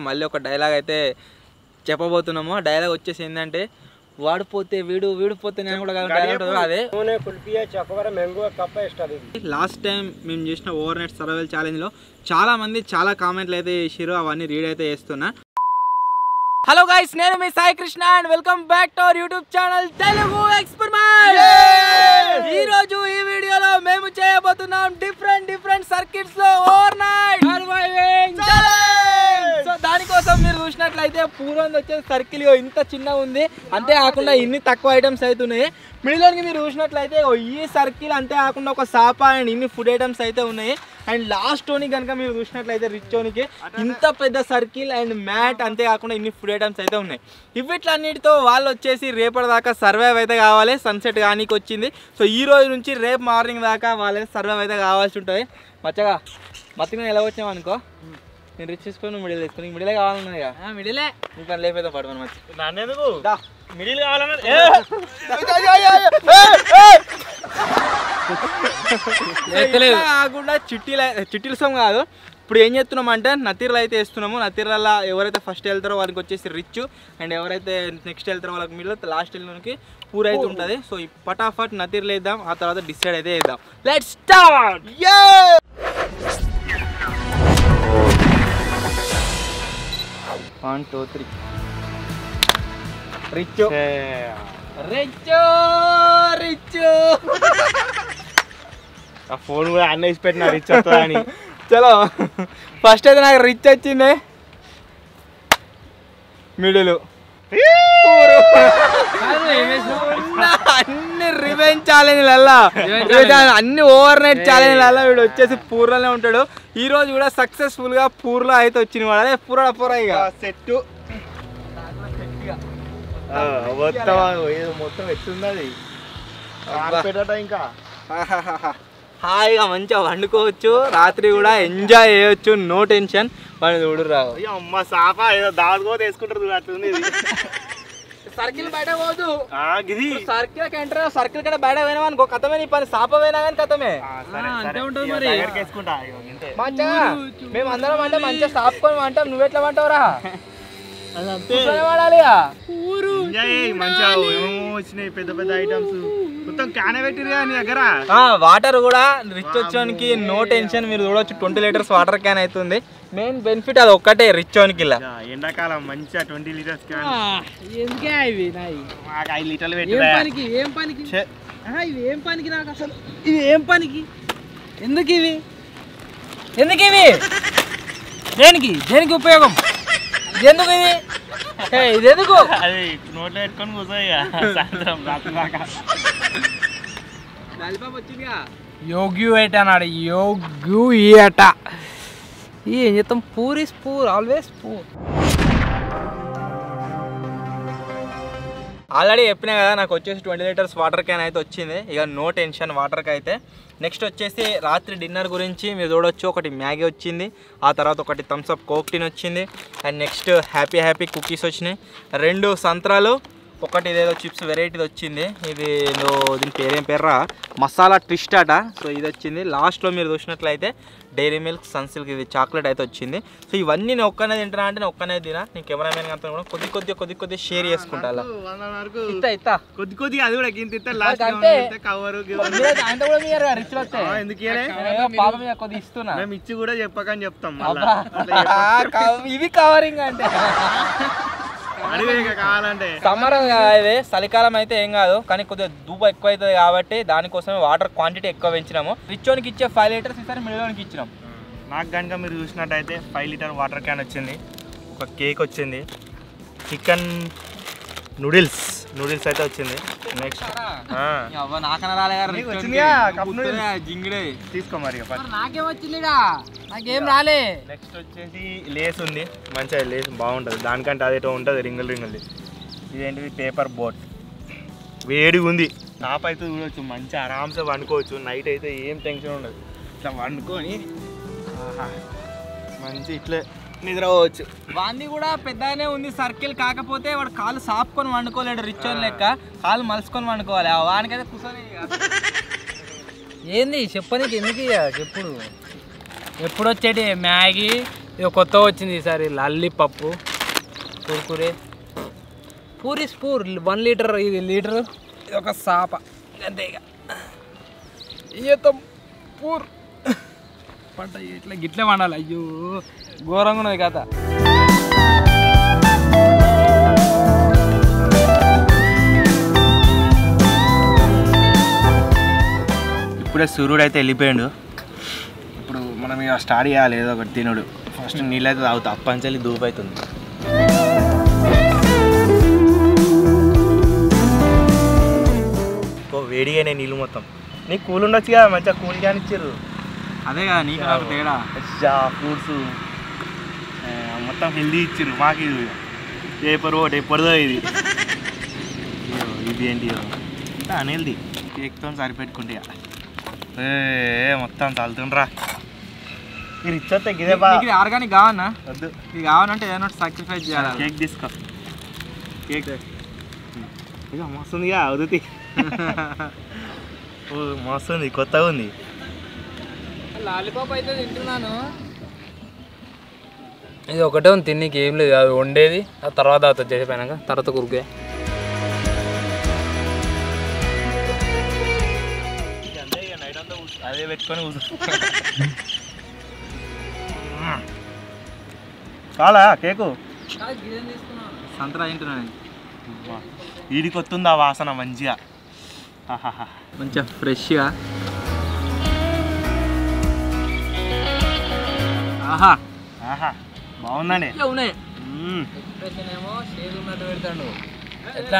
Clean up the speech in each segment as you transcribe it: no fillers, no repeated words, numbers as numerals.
మళ్ళీ ఒక డైలాగ్ అయితే చెప్పబోతున్నాము. డైలాగ్ వచ్చేసి ఏంటంటే వాడిపోతే వీడు వీడిపోతే నేను కూడా అదే లాస్ట్ టైం మేము చేసిన ఓవర్ నైట్ సర్వైవల్ ఛాలెంజ్లో చాలా మంది చాలా కామెంట్లు అయితే చేసారు, అవన్నీ రీడ్ అయితే చేస్తున్నా. హలో గైస్, నేను మీ Sai Krishna and welcome back to our YouTube channel Telugu experiment. ఈ రోజు ఈ వీడియోలో మేము చేయబోతున్నాం డిఫరెంట్ సర్కిట్స్ లో overnight surviving challenge. So దానికోసం మీరు చూసినట్లయితే పూర్వం వచ్చే సర్కిల్ ఇంత చిన్నగా ఉంది, అంతే కాకుండా ఇన్ని తక్కువ ఐటమ్స్ అవుతున్నాయి. మిడిల్లోకి మీరు చూసినట్లయితే ఈ సర్కిల్ అంతే కాకుండా ఒక సాపా అండ్ ఇన్ని ఫుడ్ ఐటమ్స్ అయితే ఉన్నాయి. అండ్ లాస్ట్ టోని కనుక మీరు చూసినట్లయితే రిచ్ ఇంత పెద్ద సర్కిల్ అండ్ మ్యాట్ అంతే కాకుండా ఇన్ని ఫుడ్ ఐటమ్స్ అయితే ఉన్నాయి. ఇవిట్లన్నిటితో వాళ్ళు వచ్చేసి రేపటి దాకా సర్వైవ్ అయితే కావాలి. సన్సెట్ కానీ వచ్చింది. సో ఈ రోజు నుంచి రేపు మార్నింగ్ దాకా వాళ్ళకి సర్వైవ్ అయితే కావాల్సి ఉంటుంది. మచ్చగా మత్తిగా ఎలా వచ్చాము అనుకో, నేను రిచ్ తీసుకొని నువ్వు మిడిల్ తీసుకొని మిడిలే కావాలన్నది కదా, మిడిలే నీ పని లేకపోతే పడమని మచ్చి నన్నెందుకు మిడిల్ కావాలన్నా కాకుండా చిట్టీల సొమ్ము కాదు. ఇప్పుడు ఏం చేస్తున్నాం అంటే నతీర్లు అయితే వేస్తున్నాము. నతీర్లలో ఎవరైతే ఫస్ట్ వెళ్తారో వాళ్ళకి వచ్చేసి రిచ్ అండ్ ఎవరైతే నెక్స్ట్ వెళ్తారో వాళ్ళకి మిడిల్, లాస్ట్ వెళ్ళడానికి పూర్ అయితే ఉంటుంది. సో ఈ పటాఫట్ నతీర్లు వేద్దాం, ఆ తర్వాత డిసైడ్ అయితే వేద్దాం. Let's start. 1 2 3 rich rich rich ఆ ఫోన్ కూడా అన్న వేసి పెట్టిన రిచ్ వస్తుందా అని. చలో ఫస్ట్ అయితే నాకు రిచ్ వచ్చింది. మిడిల్ అన్ని రివెంజ్ ఛాలెంజ్లల్లా అన్ని ఓవర్ నైట్ ఛాలెంజ్లల్లా వీడు వచ్చేసి పూర్లోనే ఉంటాడు. ఈ రోజు కూడా సక్సెస్ఫుల్ గా పూర్లో అయితే వచ్చింది వాడు. అదే పూర ఇక సెట్ మొత్తం ఎట్లున్నది ఇంకా హాయిగా మంచిగా వండుకోవచ్చు, రాత్రి కూడా ఎంజాయ్ చేయొచ్చు, నో టెన్షన్. వాడిని చూడు రావు అమ్మ సాపా ఏదో దాడుకో తీసుకుంటారు అట్లుంది. సర్కిల్ బయట పోదు, సర్కిల్ ఎంటర్ సర్కిల్ కంటే బయట పోయినా అనుకో కథమే, నీ పని సాప పోయినా కానీ కథమే ఉంటుంది. మరి మంచిగా మేము అందరం అంటే మంచిగా సాపుకొని అంటాం, నువ్వెట్లా అంటావురా వాడాలి. వచ్చినాయి పెద్ద పెద్ద ఐటమ్స్ మొత్తం క్యాన్ పెట్టిరు నీ దగ్గర. వాటర్ కూడా రిచ్ వచ్చానికి నో టెన్షన్. మీరు చూడొచ్చు 20 లీటర్స్ వాటర్ క్యాన్ అవుతుంది. మెయిన్ బెనిఫిట్ అది ఒక్కటే రిచ్ వానికి. ఇలా ఎండాకాలం మంచిగా 20 లీటర్స్ క్యాన్. 5 లీటర్లు పెట్టి ఏం పనికి నాకు అసలు ఇవి ఏం పనికి? ఎందుకు ఇవి దేనికి ఉపయోగం? ఎందుకు ఇది ఎందుకు అది నోట్లో పెట్టుకొని కూర్చోయి సాయంత్రం రాత్రి దాకా. యోగ్యూట అన్నాడు, యోగ్యూట. ఏం చేస్తాం, poor is poor, always poor. Already చెప్పినా కదా, నాకు వచ్చేసి 20 లీటర్స్ వాటర్ క్యాన్ అయితే వచ్చింది. ఇక నో టెన్షన్ వాటర్కి అయితే. నెక్స్ట్ వచ్చేసి రాత్రి డిన్నర్ గురించి మీరు చూడొచ్చు. ఒకటి మ్యాగీ వచ్చింది, ఆ తర్వాత ఒకటి థమ్స్అప్ కోక్ టీన్ వచ్చింది, అండ్ నెక్స్ట్ హ్యాపీ కుకీస్ వచ్చినాయి, 2 సంత్రాలు, ఒకటి ఇదేదో చిప్స్ వెరైటీది వచ్చింది. ఇది దీని పేరేం పేర్రా, మసాలా ట్విస్ట్ అట. సో ఇది వచ్చింది. లాస్ట్లో మీరు చూసినట్లయితే డైరీ మిల్క్ సన్సిల్క్ ఇది చాక్లెట్ అయితే వచ్చింది. సో ఇవన్నీ నేను ఒక్కనే తింటున్నా అంటే నేను ఒక్కనే తినా. నేను కెమెరామెన్ అంతా కూడా కొద్ది షేర్ చేసుకుంటా. ఇస్తా కొద్ది అది కూడా కొద్ది ఇస్తున్నా. మేము ఇచ్చి కూడా చెప్పకని చెప్తాం. ఇవి కవరింగ్ అంటే కావాలంటే సమ్మర్ ఇది చలికాలం అయితే ఏం కాదు, కానీ కొద్దిగా ధూప ఎక్కువ అవుతుంది కాబట్టి దానికోసమే వాటర్ క్వాంటిటీ ఎక్కువ పెంచినాము. రిచోనికి ఇచ్చే 5 లీటర్స్ ఈసారి మిడిల్లోనికి ఇచ్చినాం. నాకు కనుక మీరు చూసినట్టయితే 5 లీటర్ వాటర్ క్యాన్ వచ్చింది, ఒక కేక్ వచ్చింది, చికెన్ నూడిల్స్ అయితే వచ్చింది. నెక్స్ట్ జింగిడే తీసుకో మరి. నాకేం వచ్చిందిడా, నాకేం రాలే. నెక్స్ట్ వచ్చేసి లేస్ ఉంది, మంచిగా లేస్ బాగుంటుంది, దానికంటే అదేటో ఉంటుంది రింగులది. ఇదేంటిది పేపర్ బోట్, వేడిగా ఉంది. టాప్ అయితే చూడవచ్చు, మంచిగా ఆరామ్సే వండుకోవచ్చు. నైట్ అయితే ఏం టెన్షన్ ఉండదు, ఇట్లా వండుకొని మంచి ఇట్లే నిద్రపోవచ్చు. వాంది కూడా పెద్దగానే ఉంది సర్కిల్, కాకపోతే వాడు కాలు సాపుకొని వండుకోలేడు. రిచ్ లెక్క కాలు మలుసుకొని వండుకోవాలి. వానికైతే కూర్చొని ఏంది చెప్పనీకి ఎందుకు చెప్పుడు. ఎప్పుడు వచ్చేటి మ్యాగీ ఇది కొత్త వచ్చింది ఈసారి లల్లిపప్పు కుర్కురే పూరి స్పూర్ 1 లీటర్ ఇది లీటరు ఇది ఒక సాప అంతే ఇక ఈతం పూర్ పంట ఇట్లా గిట్లే వండాలి అయ్యో ఘోరంగా ఉన్నది కథ ఇప్పుడే సూర్యుడు అయితే వెళ్ళిపోయాడు ఇప్పుడు మనం ఇక స్టార్ట్ చేయాలి ఏదో ఒకటి తినుడు ఫస్ట్ నీళ్ళు అయితే తాగుతా అప్పంచెల్లి దూపు అవుతుంది వేడిగానే నీళ్ళు మొత్తం నీకు కూల్ ఉండొచ్చు కదా మంచిగా కూల్ క్యాన్ ఇచ్చారు అదే కదా నీకు నాకు తేడా ఫ్రూట్స్ మొత్తం హెల్దీ ఇచ్చారు మాకు ఇది పేపర్ ఒకటి ఎప్పుడుదో ఇది ఇది ఏంటి అంతా అన్హెల్దీ కేక్తో సరిపెట్టుకుంటే మొత్తం చల్తుండ్రా మీరు ఇచ్చొస్తే గిదే ఇది ఆర్గానిక్ కావన్నా వద్దు ఇది కావాలంటే ఏదైనా సాక్రిఫైస్ చేయాలి కేక్ తీసుకో కేక్ ఇక మస్తుందిగా అవుతుంది మస్తుంది కొత్తగా ఉంది లాలీపాప్ అయితే తింటున్నాను ఇది ఒకటే ఉంది తిన్నీకి ఏం లేదు అది వండేది ఆ తర్వాత అవుతుంది చేసిపోయినాక తర్వాత కురికే అదే పెట్టుకొని చాలా కేకు సంతరా తింటున్నాను వీడికి వస్తుంది ఆ వాసన మంచిగా మంచిగా ఫ్రెష్గా ఆహా ఆహా బాగుందండి ఉన్నాయి ఏమో షేర్ ఉన్నట్టు పెడతాడు ఎట్లా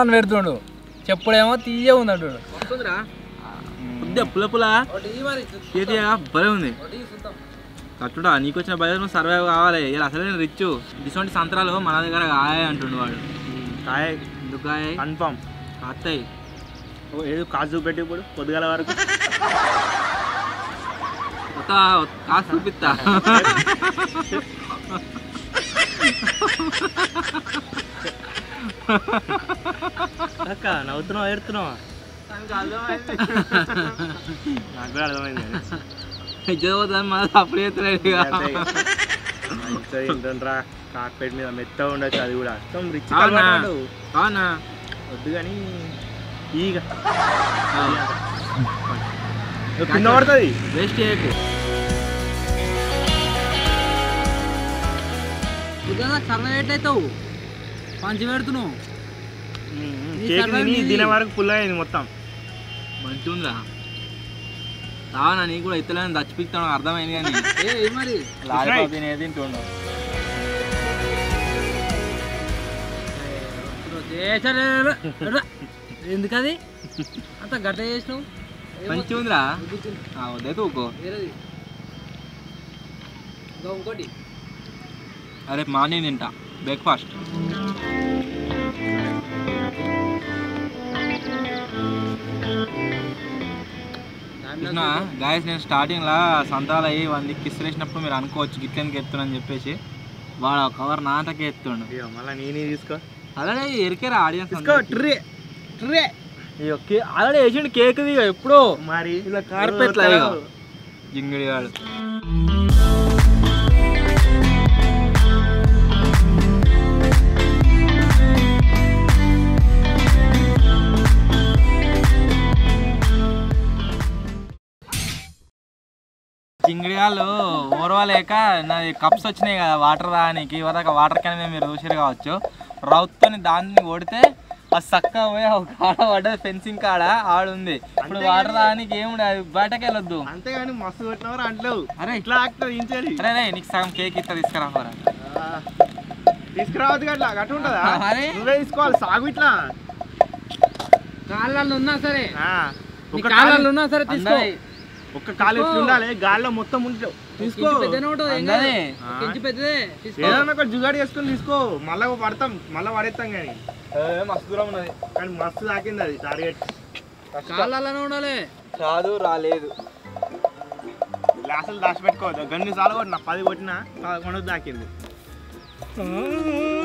అని పెడుతుండు చెప్పుడేమో తీయ ఉన్నాడు వస్తుందిరా కొద్దిగా పుల పుల చేతిగా భలే ఉంది కట్టుడా నీకు వచ్చిన బయట సర్వైవ్ కావాలి ఇలా అసలే రిచ్ ఇటువంటి సంతరాలు మన దగ్గర కాయ అంటుండు వాడు కాయ ఎందుకు కాయ కన్ఫామ్ కాస్తాయి ఏదో కాజు పెట్టి ఇప్పుడు పొద్దుగాల వరకు కాసు చూపిస్తా అక్క నవ్వుతున్నావా ఏడుతున్నావా నాకు కూడా అర్థమైంది అప్పుడు ఏంటంట్రా కార్పెట్ మీద మెత్తగా ఉండొచ్చు అది కూడా మొత్తం రిచ్ అవునా వద్దు కానీ ఈగ కింద పడుతుంది వేస్ట్ చేయకు సర్వైట్ పంచి పెడుతున్నావు కేక్ తిని తినే వరకు పుల్ల అయింది మొత్తం మంచిగా ఉందా రావనా నీకు కూడా ఇతరులను దచ్చిపిస్తాను అర్థమైంది కానీ మరి లాలీపాప్ తినేది తింటుండవు ఎందుకది అంత గట్ట చేసినావు మంచిగా ఉందిరా వద్దే తూకో ఇంకోటి రేపు మార్నింగ్ తింటా బ్రేక్ఫాస్ట్ గాయస్ నేను స్టార్టింగ్లో సంతాలు అయ్యి వాళ్ళకి కిస్ వేసినప్పుడు మీరు అనుకోవచ్చు గిట్లెందుకు ఎత్తునని చెప్పేసి వాడు కవర్ నాటకే ఎత్తుండు మళ్ళీ నేనే తీసుకో అలాగే ఎరికేరా ఆడియన్స్ ట్రే ట్రే ఆల్రెడీ వేసిండు కేక్ ఎప్పుడో మరి ఇలా కార్పెట్ జింగిడి వాడు జింగిడిగాళ్ళు ఓర్వలేక నాది కప్స్ వచ్చినాయి కదా వాటర్ రానికి ఇవదాకా వాటర్ క్యాన్ మీరు చూసారు కావచ్చు రౌత్తో దాన్ని కొడితే అది చక్కగా పోయి కాడ పడ్డది ఫెన్సింగ్ కాడ ఆడుంది ఇప్పుడు వాటర్ రానికి ఏముండే అది బయటకు వెళ్ళొద్దు అంతేగాని మస్తు పెట్టినవారు అంటలేవు అరే ఇట్లా ఆక్టర్ ఇంచేది అరే నీకు సగం కేక్ ఇస్తా తీసుకురా తీసుకురావద్దు అట్లా గట్టు ఉంటుందా అరే నువ్వే తీసుకోవాలి సాగు ఇట్లా కాళ్ళల్లో ఉన్నా సరే ఒక కాళ్ళల్లో ఉన్నా సరే తీసుకో ఒక్క కాలు ఎట్లా ఉండాలి గాల్లో మొత్తం ఉంటావు తీసుకో ఏదన్నా ఒక జుగాడి వేసుకొని తీసుకో మళ్ళా పడతాం మళ్ళీ పడేస్తాం కానీ మస్తు దూరం ఉన్నది కానీ మస్తు తాకింది అది టార్గెట్ కాళ్ళలోనే ఉండాలి కాదు రాలేదు గ్లాసులు దాచిపెట్టుకోవద్దు గన్ని సార్లు కొట్టిన 10 కొట్టినా 11 దాకింది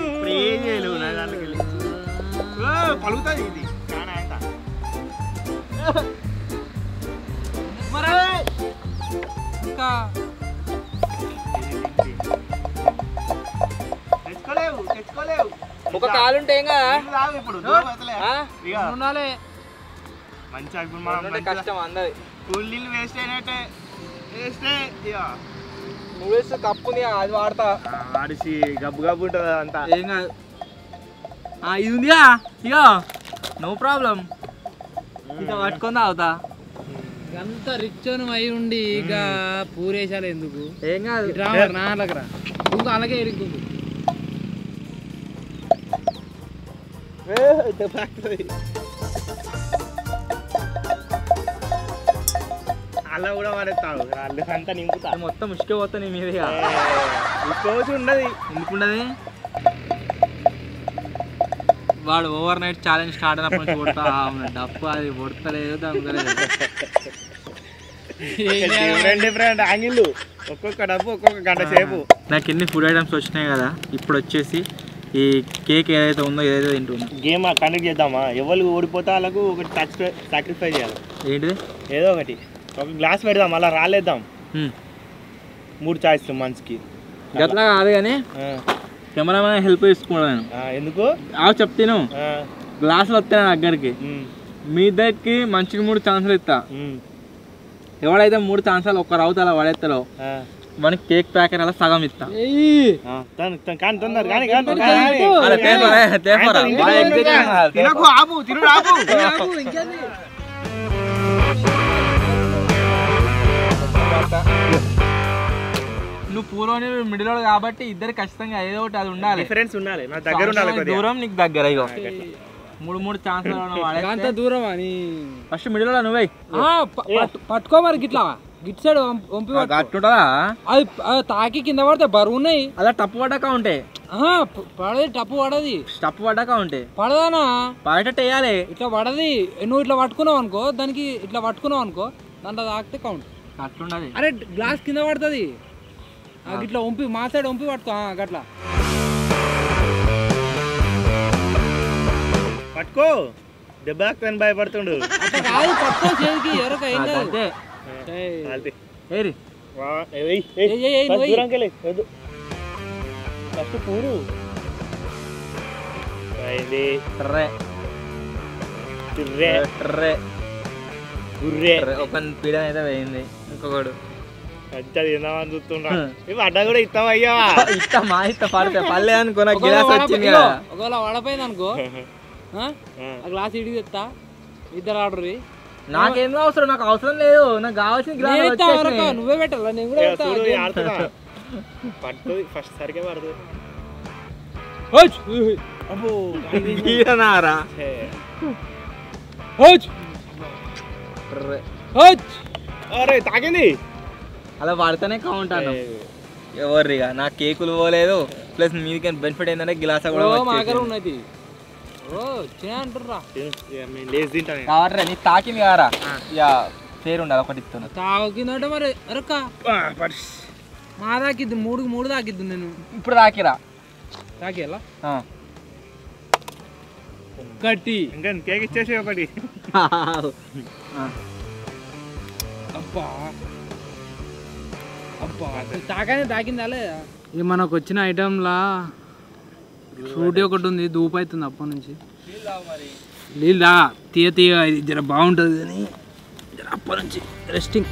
ఇప్పుడు ఏం చేయలేవు నా దాంట్లోకి వెళ్ళి పలుకుతుంది ఇది చాలా ఎంత ఇంకా తెచ్చుకోలేవు ఒక కాలు ఉంటే ఏం కదా ఇప్పుడు ఉండాలి మంచిగా ఇప్పుడు మనం కష్టం అందరి కూల్ నీళ్ళు వేస్ట్ అయినట్టే వేస్తే ఇక నూడిల్స్ కప్పుని అది వాడతా ఆడిసి గబ్బు గబ్బు ఉంటుంది అంతా ఏం కాదు ఇది ఉందిగా ఇక నో ప్రాబ్లం ఇక పట్టుకొని తాగుతా అంత రిచ్ అయి ఉండి ఇక పూరేశాలు ఎందుకు ఏం కాదు నాలకరా ఇంకో అలాగే ఇరుక్కుంది అలా కూడా పడేస్తాడు అంతా నింపుతా మొత్తం ముష్టిపోతా నీ మీద కోచ్ ఉండదు ఎందుకుండది వాడు ఓవర్ నైట్ ఛాలెంజ్ స్టార్ట్ అయినప్పటి నుంచి కొడతా డప్పు అది కొడతలేదు దాని డిఫరెంట్ యాంగిల్ ఒక్కొక్క డబ్బు ఒక్కొక్క గంట సేపు నాకు ఎన్ని ఫుడ్ ఐటమ్స్ వచ్చినాయి కదా ఇప్పుడు వచ్చేసి ఈ కేక్ ఏదైతే ఉందో ఏదైతే తింటున్నా గేమ్ కండక్ట్ చేద్దామా ఎవరు ఓడిపోతే వాళ్ళకు ఒకటి సాక్రిఫైస్ చేయాలి ఏంటిది ఏదో ఒకటి ఒక గ్లాస్ పెడదాం అలా రాలేద్దాం 3 చాయిస్లు మనిషికి అట్లా కాదు కానీ కెమెరామెన్ హెల్ప్ తీసుకున్నాను నేను ఎందుకు చెప్తాను గ్లాసులు వస్తాయి నా దగ్గరికి మీ దగ్గరికి మంచిగా 3 ఛాన్సులు ఇస్తా ఎవడైతే 3 ఛాన్సులు ఒక్క రావుతా అలా పడేస్తారో మనకి కేక్ ప్యాకెట్ అలా సగం ఇస్తా నువ్వు పూర్వని మిడిల్ కాబట్టి ఇద్దరు ఖచ్చితంగా ఏదో ఒకటి అది ఉండాలి ఫ్రెండ్స్ ఉండాలి నా దగ్గర ఉండాలి దూరం నీకు దగ్గర ఇగో 3 ఛాన్సులు అంత దూరం అని ఫస్ట్ మిడిల్ నువ్వే పట్టుకో మరి గిట్లా గిట్ సైడ్ పంపి అట్టుంటదా అది తాకి కింద పడితే బరువు ఉన్నాయి అలా టప్పు పడ్డాక ఉంటే పడది టప్పు పడది టప్పు పడ్డాక ఉంటే పడదానా పడేటట్టు వేయాలి ఇట్లా పడది నువ్వు ఇట్లా పట్టుకున్నావు అనుకో దానికి ఇట్లా పట్టుకున్నావు అనుకో దాంట్లో తాకితే కౌంట్ అట్లుండదు అరే గ్లాస్ కింద పడుతుంది ఇట్లా వంపి మా సైడ్ వంపి పట్టుకో గట్లా పట్టుకో దెబ్బ భయపడుతుండు అట్లా కాదు పట్టుకో చేతికి ఎవరిక ఏం కాదు ఫస్ట్ పూరు ఒక పీడన అయితే పోయింది ఇంకొకడు తిందామని చూస్తుండ్రా ఇవి అడ్డ కూడా ఇస్తావా అయ్యా ఇస్తామా పడితే పల్లె అనుకో నాకు గిలాస్ వచ్చింది ఒకవేళ వడపోయింది అనుకో గ్లాస్ ఇడికి తెస్తా ఇద్దరు ఆర్డర్ నాకేం అవసరం నాకు అవసరం లేదు నాకు కావాల్సిన గ్లాస్ నువ్వే పెట్టాలా నేను కూడా పడుతుంది ఫస్ట్ సరిగ్గా పడుతుంది తాగింది అలా పడితేనే కౌంట్ అన్న ఎవరిగా నా కేకులు పోలేదు ప్లస్ మీది బెనిఫిట్ ఏంటంటే గిలాస కూడా ఉన్నది కావట్రా నీ తాకింది కారా ఇక పేరు ఉండాలి ఒకటి ఇస్తున్నా తాకిందంటే మరి అరక్క మా తాకిద్ది 3 తాకిద్దు నేను ఇప్పుడు తాకిరా తాకేలా గట్టి ఇంకా కేక్ ఇచ్చేసి ఒకటి అబ్బా అబ్బా తాకిందా లేదా ఇది మనకు వచ్చిన ఐటమ్లా ఫ్రూటీ ఒకటి ఉంది ధూపు అవుతుంది అప్పటి నుంచి నీళ్ళు దా తీయ ఇది జర బాగుంటుంది అని జర అప్పటి నుంచి రెస్టింగ్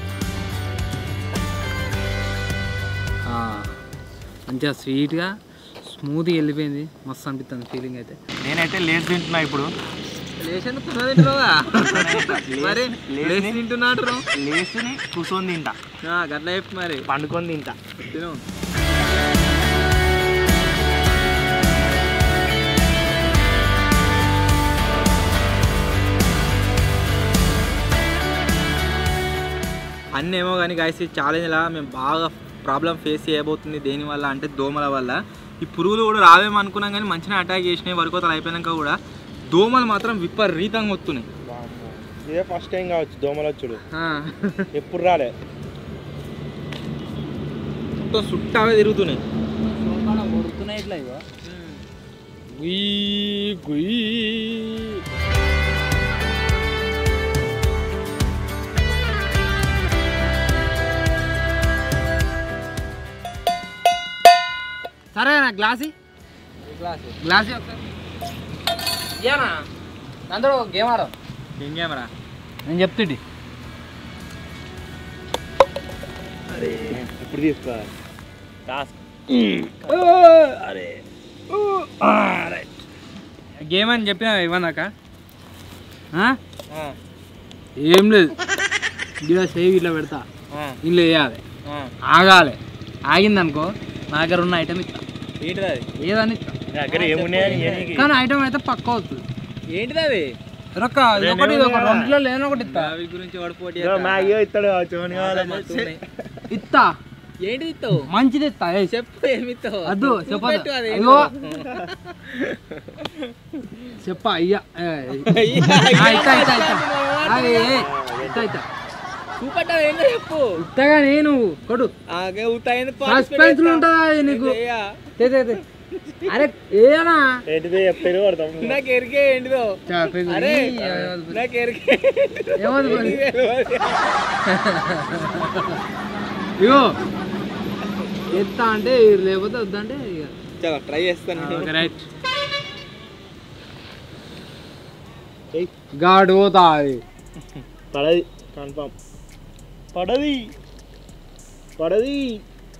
మంచిగా స్వీట్గా స్మూత్గా వెళ్ళిపోయింది మస్తు అనిపిస్తుంది ఫీలింగ్ అయితే నేనైతే లేట్ తింటున్నా ఇప్పుడు లేసుని కూర్చొని తింటా గట్ల చెప్పి మరి పండుకొని తింటా తిను అన్నీ ఏమో కానీ గాయస్ ఈ ఛాలెంజ్లా మేము బాగా ప్రాబ్లం ఫేస్ చేయబోతుంది దేనివల్ల అంటే దోమల వల్ల ఈ పురుగులు కూడా రావేమో అనుకున్నాం కానీ మంచిగా అటాక్ చేసినాయి వరకు అయిపోయినాక కూడా దోమలు మాత్రం విపరీతంగా వస్తున్నాయి ఇదే ఫస్ట్ టైం కావచ్చు దోమలు వచ్చుడు ఎప్పుడు రాలే చుట్టావే తిరుగుతున్నాయి కొడుతున్నాయి ఇట్లా ఇవో అరే నా గ్లాసి గ్లాసి ఇయ్యానా అందరూ గేమ్ ఆడవు ఏం కెమెరా నేను చెప్తుంటి అరే ఇప్పుడు తీసుకో టాస్క్ అరే గేమ్ అని చెప్పినా ఇవ్వనాక ఏం లేదు ఇలా సేవ్ ఇట్లా పెడతా ఇంట్లో వేయాలి ఆగాలి ఆగిందనుకో నా దగ్గర ఉన్న ఐటమ్ ఇస్తా ఏంటిది అది ఏదని ఇస్తా దగ్గర ఏమున్నాయని కానీ ఐటమ్ అయితే పక్క అవుతుంది ఏంటిది అది రొక్క ఒకటి రెండులో లేని ఒకటి ఇస్తా అవి గురించి వాడు పోటీ మ్యాగీ ఇస్తాడు చోని ఇస్తా ఏంటిది ఇస్తావు మంచిది ఇస్తా చెప్పు ఏమి ఇస్తావు అద్దు చెప్పదు చూపెట్టు అది అయ్యో చెప్ప అయ్యా చూపెట్టావు ఏంటో చెప్పు ఇత్తగా నేను కొడు సస్పెన్స్ ఉంటుందా నీకు అరే ఏనా ఏంటిది చెప్తారు కొడతాం నాకు ఎరికే ఏంటిదో అరే నాకు ఎరికే ఇగో ఎత్తా అంటే లేకపోతే వద్దంటే చలో ట్రై చేస్తాను రైట్ గాడు పోతా పడది కన్ఫామ్ పడది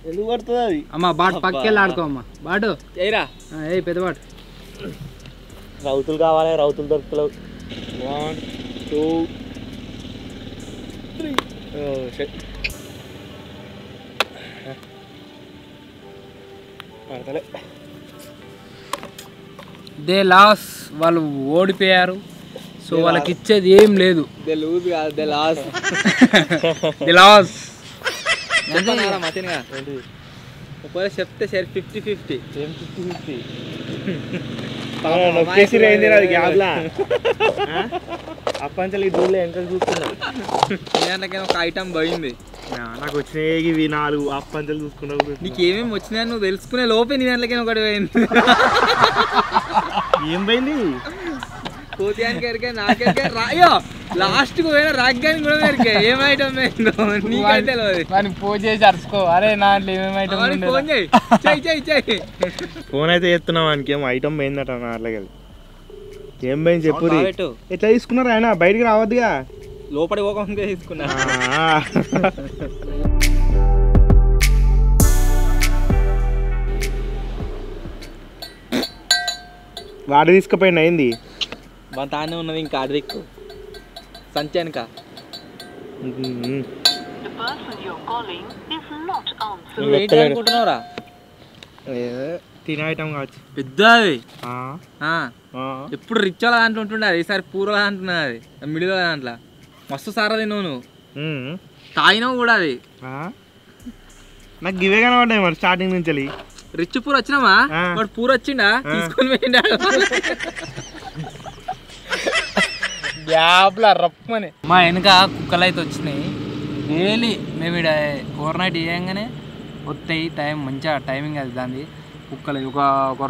ఎందుకు పడుతుంది అది అమ్మా బాటు పక్కెళ్ళి ఆడుకో అమ్మా బాటు ఏరా ఏ పెద్ద బాటు రౌతులు కావాలి రౌతులు దొరుకుతలేవు 1 2 3 పడతలే దే లాస్ వాళ్ళు ఓడిపోయారు సో వాళ్ళకి ఇచ్చేది ఏం లేదు దే లూజ్ కాదు దే లాస్ దే లాస్ మతినిగా ఒకవేళ చెప్తే సరే 50-50 ఏం 50-50 నొక్కేసి రేంది అది గ్యాప్లా అప్పంచలు ఈ దూళ్ళో ఎంత చూస్తున్నా దాంట్లోకి ఒక ఐటమ్ పోయింది నాకు వచ్చినాయి ఇవి 4 అప్పంచలు చూసుకున్నావు నీకు ఏమేమి వచ్చినాయని నువ్వు తెలుసుకునే లోపే నీ దాంట్లోకి ఒకటి పోయింది ఏం పోయింది కోతియానికి ఎరికే నాకెరికే అయ్యో లాస్ట్ కు పోయినా రాగ్గానికి కూడా ఎరికే ఏం ఐటమ్ పోయిందో నీకైతే తెలియదు వాడిని ఫోన్ చేసి అరుచుకో అరే నా ఏమేమి ఐటమ్ ఫోన్ చెయ్యి ఫోన్ అయితే చేస్తున్నావు వానికి ఏం ఐటమ్ పోయిందట నా అట్లకి ఏం పోయింది చెప్పు ఎట్లా తీసుకున్నారు ఆయన బయటికి రావద్దుగా లోపలి పోకుండా తీసుకున్నా వాడు తీసుకుపోయింది అయింది తానే ఉన్నది ఇంకా అడిదిక్కు సంచానిక ఏంటి అనుకుంటున్నావురా తినే ఐటమ్ కావచ్చు పెద్దది ఎప్పుడు రిచ్ వాళ్ళ దాంట్లో ఉంటుండే అది ఈసారి పూర్వ అంటున్నా అది మిడిల్ దాంట్లో మస్తు సారా తిన్నావు నువ్వు తాగినావు కూడా అది నాకు ఇవే కనబడ్డాయి మరి స్టార్టింగ్ నుంచి రిచ్ పూర్ వచ్చినామా వాడు పూర్ వచ్చిండా తీసుకొని పోయిండా గ్యాప్లా రప్పని మా వెనక కుక్కలు అయితే వచ్చినాయి డైలీ మేము ఇక్కడ ఓవర్ నైట్ వేయంగానే వస్తాయి టైం మంచిగా టైమింగ్ అది దాన్ని కుక్కలు ఒక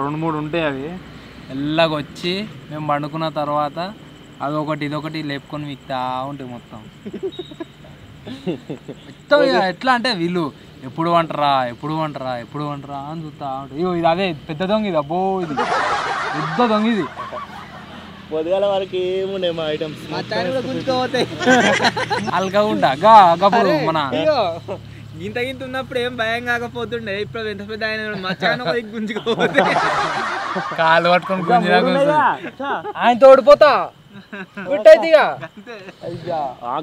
2-3 ఉంటాయి అవి ఎల్లాగ వచ్చి మేము పండుకున్న తర్వాత అదొకటి ఇదొకటి లేపుకొని మిక్తా ఉంటాయి మొత్తం మొత్తం ఎట్లా అంటే వీళ్ళు ఎప్పుడు వంటరా అని చూస్తా ఉంటాయి. ఇగో ఇది అదే పెద్ద దొంగ ఇది అబ్బో ఇది పెద్ద దొంగ ఇది పొద్దుగాల వరకు ఏముండే మా ఐటమ్స్ అల్గా ఉంటా గప్పుడు మన గింత ఉన్నప్పుడు ఏం భయం కాకపోతుండే ఇప్పుడు ఎంత పెద్ద ఆయన మచ్చాన గుంజుకోపోతే కాలు పట్టుకొని గుంజినా ఆయన తోడిపోతా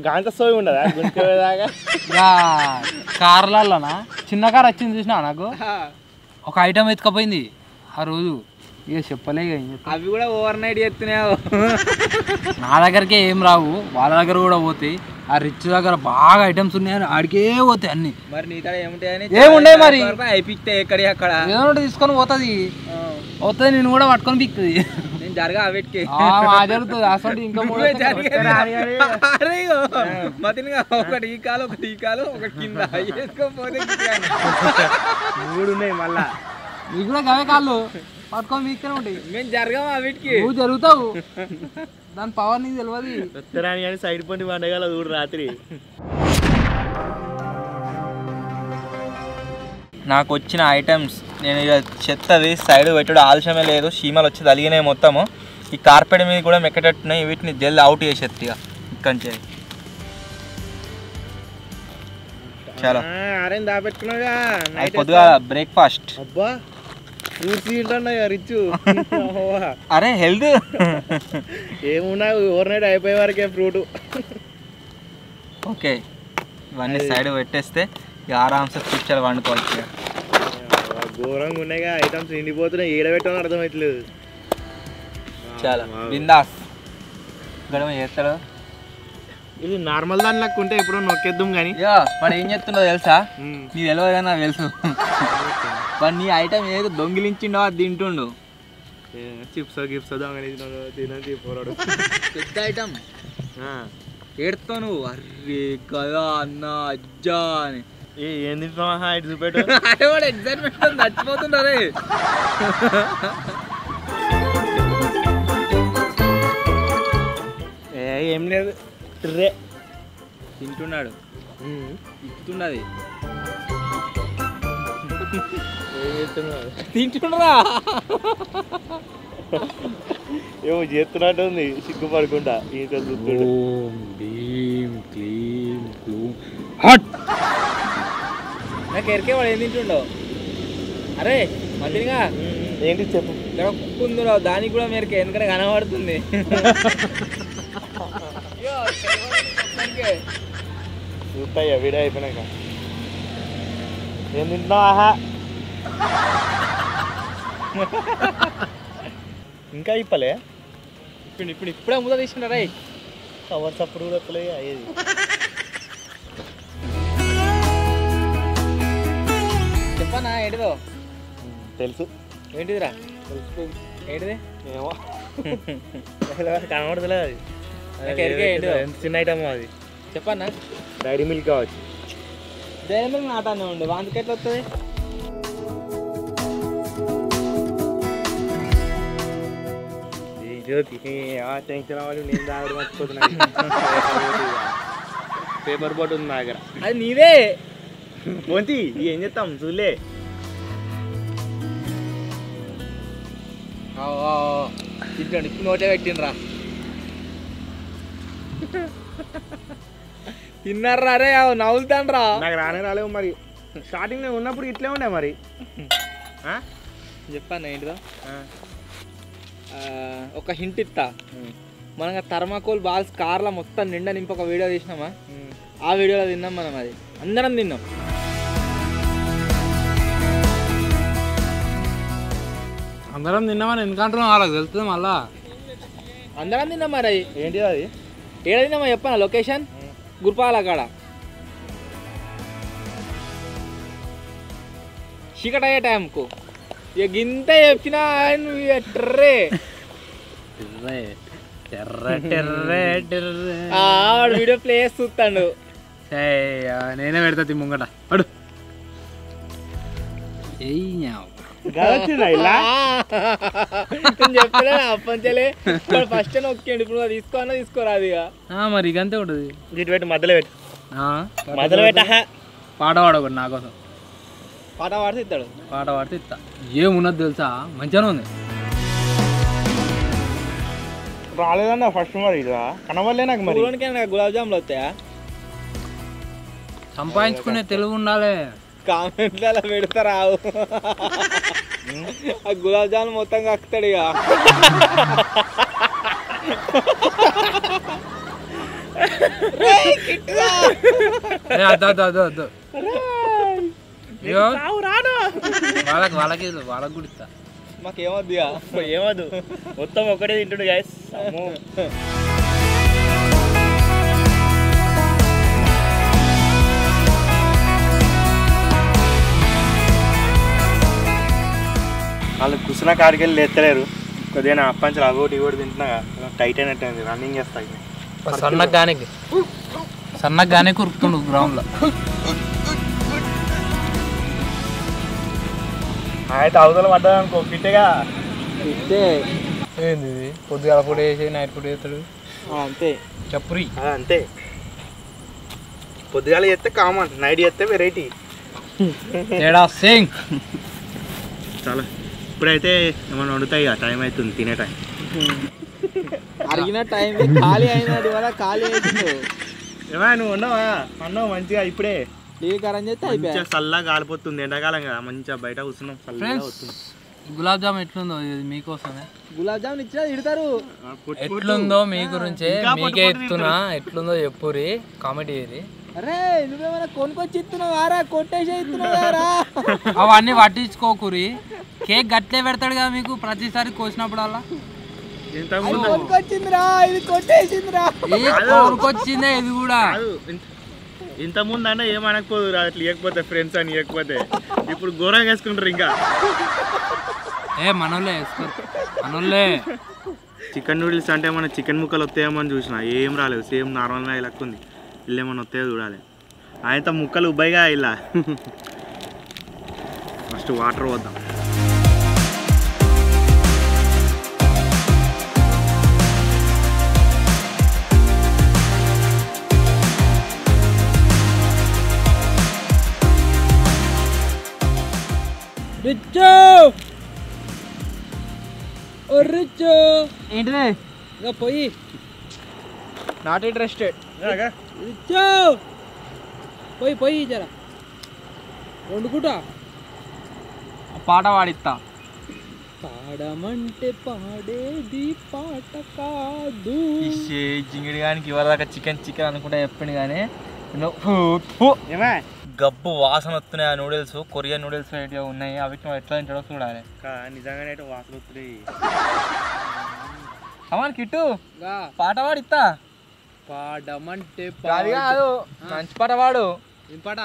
గాంత సోయి ఉండదా గుంజుకోదాకా కార్లలోనా చిన్న కార్ వచ్చింది చూసినా నాకు ఒక ఐటమ్ ఎత్తుకపోయింది ఆ రోజు ఇక చెప్పలే అవి కూడా ఓవర్ నైట్ చేస్తున్నావు నా దగ్గరకే ఏం రావు వాళ్ళ దగ్గర కూడా పోతాయి ఆ రిచ్ దగ్గర బాగా ఐటమ్స్ ఉన్నాయని ఆడికే పోతాయి అన్ని మరి నీ దగ్గర ఏముంటాయని ఏముండే మరి అయిపిస్తే ఎక్కడి అక్కడ ఏదో తీసుకొని పోతుంది నేను కూడా పట్టుకొని పిక్తుంది నేను జరగా అవిటికి జరుగుతుంది అసలు ఇంకా మతినిగా ఒకటి ఈ కాలు ఒకటి ఈ కాలు ఒక కింద వేసుకోపోతే 3 ఉన్నాయి మళ్ళా నీకు కూడా గవే కాళ్ళు పట్టుకొని మీకనే ఉంటాయి మేము జరగము అవిటికి నువ్వు జరుగుతావు దాని పవర్ నీకు తెలియదు ఉత్తరాని కానీ సైడ్ పండి పండగల చూడు రాత్రి నాకు వచ్చిన ఐటమ్స్ నేను ఇక చెత్తది సైడ్ పెట్టుడు ఆలస్యమే లేదు, చీమలు వచ్చి తలిగినాయి మొత్తము. ఈ కార్పెట్ మీద కూడా మెక్కటట్టున్నాయి, వీటిని జల్ది అవుట్ చేసేది ఇక ఇక్కడి చాలా ఆరేం దాపెట్టుకున్నాగా పొద్దుగా బ్రేక్ఫాస్ట్. అబ్బా ఫ్రూట్స్ తింటున్నాయి రిచ్. అరే హెల్త్ ఏమున్నా ఓవర్ నైట్ అయిపోయే వరకే ఫ్రూట్. ఓకే ఇవన్నీ సైడ్ పెట్టేస్తే ఇక ఆరామ్సే కూర్చొని వండుకోవచ్చు. ఘోరంగా ఉన్నాయిగా ఐటమ్స్ నిండిపోతున్నాయి, ఏడబెట్టాలని అర్థమవుతలేదు. చాలా బిందాస్ గడమ చేస్తాడు. ఇది నార్మల్ దాని లెక్క ఉంటే ఎప్పుడో నొక్కేద్దాం కానీ వాడు ఏం చేస్తున్నావు తెలుసా? నీ తెలియదు కానీ నాకు తెలుసు. వాడు నీ ఐటమ్ ఏదో దొంగిలించిండో అది తింటుండు. చిప్స్ గిప్స్ తినది పోరాడు పెద్ద ఐటమ్ ఏడుతావు నువ్వు. అర్రే కదా అన్న అజ్జా అని ఏం తింటున్నావా ఇటు చూపెట్టు. అదే వాడు ఎగ్జైట్మెంట్ చచ్చిపోతుండే. ఏం లేదు రే తింటున్నాడు, ఇస్తుండది తింటున్నారా? ఏమో చేస్తున్నట్టు ఉంది సిగ్గుపడకుండా. ఈత చూస్తుండు. నాకు ఎరికే వాడు ఏం తింటుండో. అరే మధ్యగా ఏంటి చెప్పు. కుందులో దానికి కూడా మేరకే, ఎందుకంటే కనబడుతుంది. చూస్తాయా వీడియో అయిపోయినాక. ఏం తింటున్నావా? ఇంకా ఇప్పలే ఇప్పుడే ముద్ద తీసుకున్నారా? కవర్స్ అప్పుడు కూడా ఎప్పలే అయ్యేది. చెప్పనా ఏంటిదో? తెలుసు. ఏంటిదిరా? తెలుసు. ఏంటిది? ఏమో కనబడతలేదు అది. ఎంత చిన్న ఐటమ్ అది. చెప్పన్నా. డైరీ మిల్క్ కావచ్చు. డైరీ మిల్క్ నాటానే ఉండే వాంతికి ఎట్లా వస్తుంది? టెన్షన్ అవ్వాలి, నేను తాగడం మర్చిపోతున్నా. పేపర్ బోట్ ఉంది నా దగ్గర. అది నీదే. పోంతి ఏం చేస్తాం చూలే. తింటాడు ఇప్పుడు నోటే పెట్టిండ్రా. తిన్నారా? రే నవ్వుతాండ్రా. నాకు రానే రాలేవు మరి. స్టార్టింగ్ నేను ఉన్నప్పుడు ఇట్లే ఉండే మరి. చెప్పాను ఏంటిదో? ఒక హింట్ ఇస్తా. మనం థర్మాకోల్ బాల్స్ కార్లో మొత్తం నిండా నింపి ఒక వీడియో తీసినామా? ఆ వీడియోలో తిన్నాం మనం. అది అందరం తిన్నాం. అందరం తిన్నామని ఎందుకంటున్నాం? వాళ్ళకి తెలుస్తుంది మళ్ళా. అందరం తిన్నాం మరి. ఏంటి అది? ఏడ తిన్నామా చెప్పాను? లొకేషన్ గుర్పాల కాడ చీకటి అయ్యే టైంకు. ఇక గింత చెప్పినా ట్రే వాడు వీడియో ప్లే చేసి చూస్తాడు. నేనే పెడతా తి ముంగట అడు. చెప్పలే అప్పంచలే ఫస్ట్ నొక్కండి. ఇప్పుడు తీసుకోనా తీసుకోరాదు ఇక. మరి ఇక అంతే ఉంటుంది. ఇటు పెట్టి మధ్యలో పెట్టు. మధ్యలో పెట్ట. పాట పాడకూడదు నా కోసం. పాట పాడితే ఇస్తాడు. పాట పాడితే ఇస్తా. ఏమున్నది తెలుసా? మంచిగానే ఉంది. రాలేదన్న ఫస్ట్ మరి. ఇక కనవల్లే నాకు మరి. నాకు గులాబ్ జాములు వస్తాయా? సంపాదించుకునే తెలుగు ఉండాలి. కామెంట్లు అలా పెడతారా? ఆ గులాబ్ జామున్ మొత్తం కక్కుతాడు ఇక. వాళ్ళకి కూడా ఇస్తా. మాకేమొద్దు ఏమద్దు, మొత్తం ఒకటే తింటుడు గైస్. వాళ్ళు కూర్చున్న కాడికి వెళ్ళి ఎత్తలేరు. కొద్దిగా అప్పంచలు అగోటి కూడా తింటున్నా టైట్ అయినట్టు రన్నింగ్ చేస్తాయి. సన్నగానే కురుకుతుండు గ్రౌండ్ లో. అయితే అవతల పడ్డా అనుకో ఫిట్టేగా. ఏంది పొద్దుగాల ఫుడ్ వేసి నైట్ ఫుడ్ వేస్తాడు అంతే. చప్పురి అంతే. పొద్దుగాల చేస్తే కామన్, నైట్ చేస్తే వెరైటీ. తేడా సింగ్. చాలా ఇప్పుడైతే ఏమన్నా వండుతాయి ఇక టైం అవుతుంది తినే టైం. అడిగిన టైం ఖాళీ అయినది వల్ల ఖాళీ అవుతుంది. ఏమా నువ్వు ఉన్నావా అన్నావు మంచిగా ఇప్పుడే టీవీ కరెంట్ చేస్తే అయిపోయా. మంచిగా చల్లగా కాలిపోతుంది ఎండాకాలం కదా మంచిగా బయట కూర్చున్నాం చల్లగా వస్తుంది. గులాబ్ జామ్ ఎట్లుందో ఇది మీకోసమే. గులాబ్ జామున్ ఇచ్చినా తిడతారు. ఎట్లుందో మీ గురించే మీకే ఎత్తున్నా. ఎట్లుందో చెప్పురి కామెంట్ చేయరి. అరే నువ్వేమైనా కొనుక్కొచ్చి ఇస్తున్నావు ఆరా కొట్టేసి ఇస్తున్నావు. అవన్నీ పట్టించుకోకురి. కేక్ గట్లే పెడతాడు కదా మీకు ప్రతిసారి కోసినప్పుడల్లా. కొనుక్కొచ్చిందిరా ఇది కొట్టేసిందిరా. కొనుక్కొచ్చిందే ఇది కూడా. ఇంత ముందు అంటే ఏమనకపోదు అట్లా ఇవ్వకపోతే ఫ్రెండ్స్ అని ఇవ్వకపోతే ఇప్పుడు ఘోరంగా వేసుకుంటారు. ఇంకా మనోళ్ళే వేసుకోరు మనోళ్ళే. చికెన్ నూడిల్స్ అంటే మన చికెన్ ముక్కలు వస్తాయేమో అని చూసిన ఏం రాలేదు. సేమ్ నార్మల్గా ఇలా ఉంది. ఇల్లు ఏమన్నా వస్తాయో చూడాలి. ఆయనతో ముక్కలు ఉబ్బాయిగా ఇలా. ఫస్ట్ వాటర్ పోద్దాం. ఏంటిదే ఇంకా పోయి నాట్ ఇంట్రెస్టెడ్. పోయి పోయి జరా వండుకుంటా. పాట పాడిస్తా. పాడమంటే పాడేది పాట కాదు. జింగిడి కానీ ఇవరిదాకా చికెన్ చికెన్ అనుకుంటా చెప్పింది కానీ గబ్బు వాసన వస్తున్నాయి. ఆ నూడిల్స్ కొరియన్ నూడిల్స్ ఏంటివి ఉన్నాయి అవి ఎట్లా తింటాడో చూడాలి. నిజంగానే వాసన వస్తున్నాయి. సమాన్ కిట్టు పాట పాడిస్తా. పాడమంటే కాదు మంచి పాట పాడు. ఏం పాట?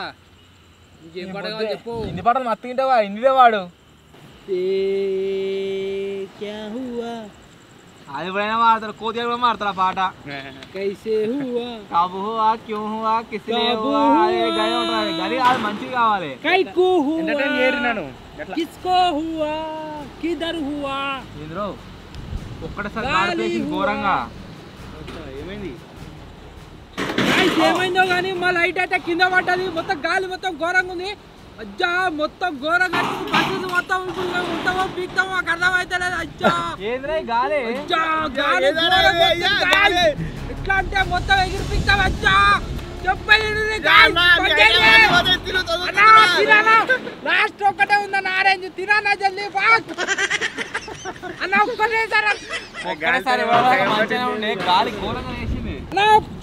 ఇంకేం పాట కావాలి చెప్పు. హిందీ పాటలు మత్తు తింటావా? హిందీదే వాడు. అది ఎప్పుడైనా మాడతారు. కోతి కూడా మాడతారు ఆ పాట. కైసే హువా కబ్ హువా క్యూ హువా కిస్నే హువా గది ఉంటుంది. గది అది మంచిగా కావాలి. కైకు హువా ఎంటర్టైన్ చేయరు. కిస్కో హువా కిదర్ హువా. ఏంద్రో ఒక్కటేసారి గాడిపేసి ఘోరంగా. ఏమైంది? ఏమైందో కానీ మా లైట్ అయితే కింద పడ్డది. మొత్తం గాలి మొత్తం ఘోరంగా ఉంది. అజ్జా మొత్తం ఘోరంగా మొత్తం ఉంటామో పీక్తామో మాకు అర్థమైతే లేదు. అజ్జా ఏంద్రా గాలి ఎట్లా అంటే మొత్తం ఎగిరి పీక్తాం. అజ్జా లాస్ట్ ఒక్కటే ఉందన్న ఆరెంజ్ తినానా జల్దీ అన్న ఒక్కటేసారి గాలి ఘోరంగా వేసింది.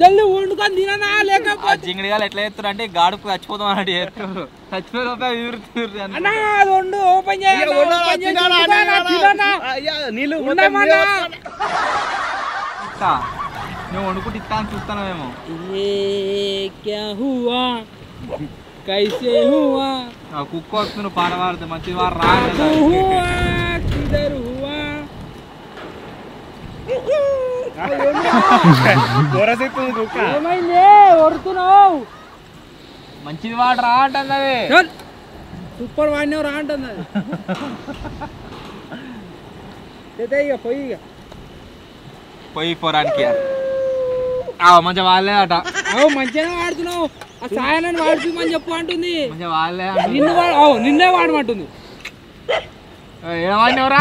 జల్దీ వండుకొని తిననా లేకపోతే జింగిడి గాలు ఎట్లా చేస్తారు అంటే గాడుపు చచ్చిపోతాం అన్నట్టు చేస్తారు. చచ్చిపోయి అన్నా వండు ఓపెన్ చేయాలి. నువ్వు వండుకుంటే ఇస్తా అని చూస్తానేమో. కుక్క వస్తుంది పాట పాడితే మంచి వారు రా. ఏమైంది వరుతున్నావు? మంచిది వాడు రా అంటుంది. అది సూపర్ వాడినావు రా అంటుంది. అది ఇక పోయి ఇక పోయి పోరానికి మంచిగా వాళ్ళే అట. మంచిగానే వాడుతున్నావు. ఆ సాయాన్ని వాడుతుందని చెప్పు అంటుంది. మంచిగా వాళ్ళే నిన్నే వాడమంటుంది. ఏమన్నావురా?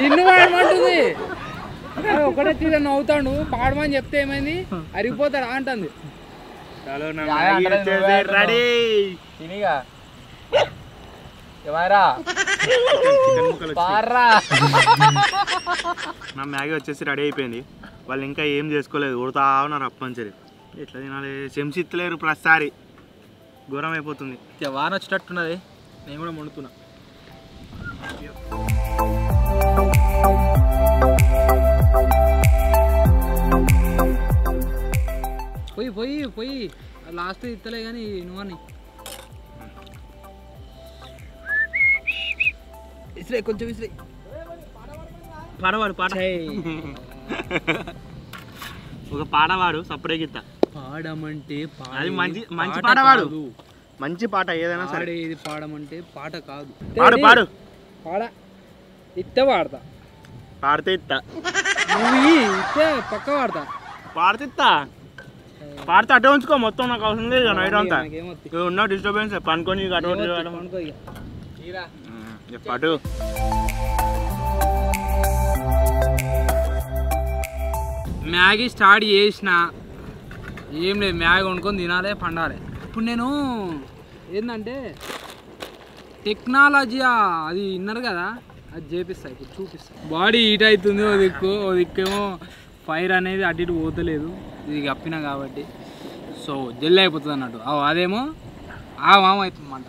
నిన్ను వాడమంటుంది. ఒకటే తీర నవ్వుతాడు. పాడమని చెప్తే ఏమైంది అరిగిపోతాడు అంటుంది. తినిగా ఏమైరా నా మ్యాగీ వచ్చేసి రెడీ అయిపోయింది. వాళ్ళు ఇంకా ఏం చేసుకోలేదు. ఉడతా ఉన్నారు అప్పంచరి. ఎట్లా తినాలి చెంచిత్తలేరు. ప్రతిసారి ఘోరం అయిపోతుంది. వాన వచ్చేటట్టున్నది. నేను కూడా వండుతున్నా. పోయి పోయి పోయి లాస్ట్ ఇస్తలే కానీ నువ్వని ఇస్రే కొంచెం ఇస్రే పాడవాడు పాట ఒక పాడవాడు సపరేట్ ఇస్తా. పాడమంటే అది మంచి మంచి పాడవాడు. మంచి పాట ఏదైనా సరే. ఇది పాడమంటే పాట కాదు. పాడు పాడు పాడ ఇస్తే పాడతా. పాడితే ఇస్తా. నువ్వు ఇస్తే పక్క పాడతా. పాడితే ఇస్తా. పాడితే అటే ఉంచుకో మొత్తం, నాకు అవసరం లేదు నైట్ అంతా ఉన్న డిస్టర్బెన్స్ పనుకొని అటు పటు. మ్యాగీ స్టార్ట్ చేసిన ఏం లేదు, మ్యాగీ వండుకొని తినాలి పండాలి. ఇప్పుడు నేను ఏంటంటే టెక్నాలజీ అది విన్నారు కదా, అది చేపిస్తాయి ఇప్పుడు చూపిస్తాయి. బాడీ హీట్ అవుతుంది, ఓ దిక్కేమో ఫైర్ అనేది అటు ఇటు పోతలేదు, ఇది కప్పినా కాబట్టి సో జల్లి అయిపోతుంది అన్నట్టు. అదేమో మామ అవుతుంది మంట.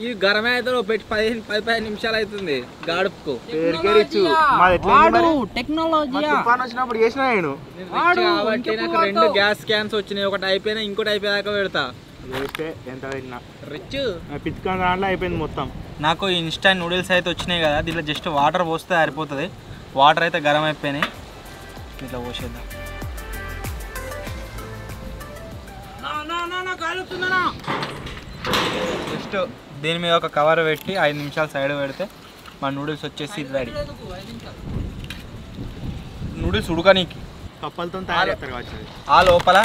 ఈ గరమే అయితే పెట్టి 15 నిమిషాలు అవుతుంది గాడుపుకు. టెక్నాలజీ వచ్చినప్పుడు చేసిన నేను కాబట్టి నాకు 2 గ్యాస్ క్యాన్స్ వచ్చినాయి, ఒకటి అయిపోయినా ఇంకోటి అయిపోయాక పెడతా. ఎంత పెట్టినా రిచ్ పిచ్చుకొని దాంట్లో అయిపోయింది మొత్తం. నాకు ఇన్స్టాంట్ నూడిల్స్ అయితే వచ్చినాయి కదా, దీంట్లో జస్ట్ వాటర్ పోస్తే సరిపోతుంది. వాటర్ అయితే గరం అయిపోయినాయి, ఇట్లా పోసేద్దాం. జస్ట్ దీని మీద ఒక కవర్ పెట్టి 5 నిమిషాలు సైడ్ పెడితే మన నూడిల్స్ వచ్చేసి రెడీ. నూడిల్స్ ఉడకనీకి కప్పలతో తయారు చేస్తారు కావచ్చు. ఆ లోపల